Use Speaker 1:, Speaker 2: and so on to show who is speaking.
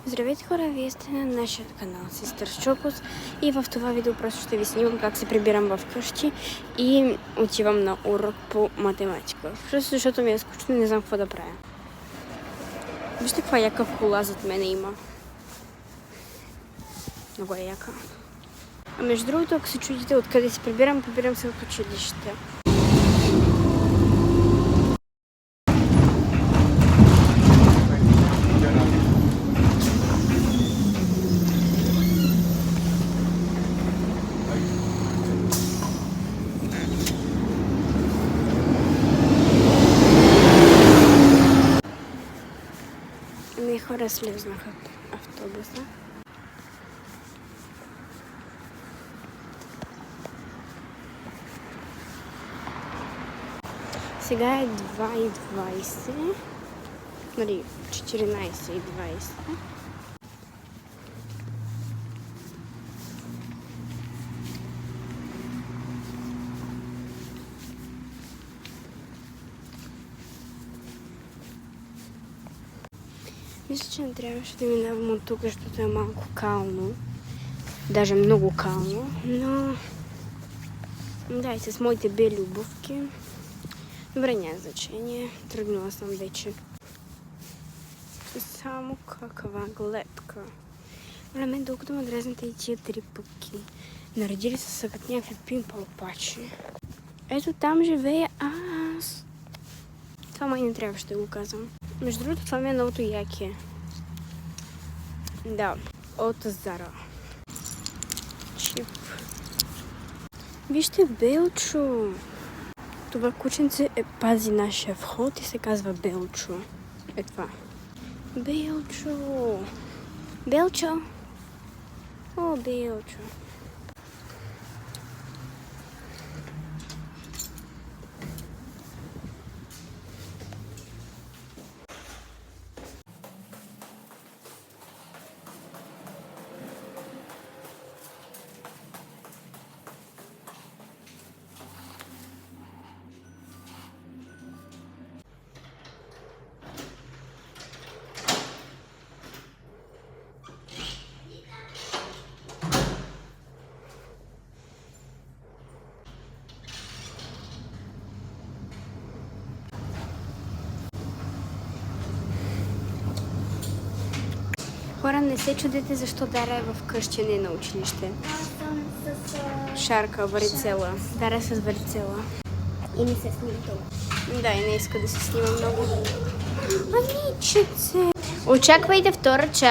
Speaker 1: Здравейте хора, вие сте на нашия канал Sisters Chocos и в това видео просто ще ви снимам как се прибирам вкъщи и отивам на урок по математика. Просто защото ми е скучно и не знам какво да правя. Вижте каква яка кола зад мене има. Много е яка. А между другото, ако се чудите откъде се прибирам се от училище. Хора слезнаха от автобуса. Сега е 2:20, нали, 14:20. Мисля, че не трябваше да минавам от тук, защото е малко кално. Даже много кално, но... Да, и с моите бели обувки. Добре, няма значение. Тръгнала съм вече. Само каква гледка. Време, докато ме дразните и тия три пъки. Наредили са като някакви пимпалпачи. Ето там живея аз. Това май не трябваше да го казвам. Между другото, това ми е новото яке. Да, от Зара. Чип. Вижте, Белчо. Това кученце пази нашия вход и се казва Белчо. Е това. Белчо. Белчо. О, Белчо. Хора, не се чудете защо Дара е в къщи, не на училище.
Speaker 2: Аз съм с...
Speaker 1: Шарка, варицела. Дара е с варицела.
Speaker 2: И не се снима толкова.
Speaker 1: Да, и не иска да се снима много. Амичице! Очаквайте втора част.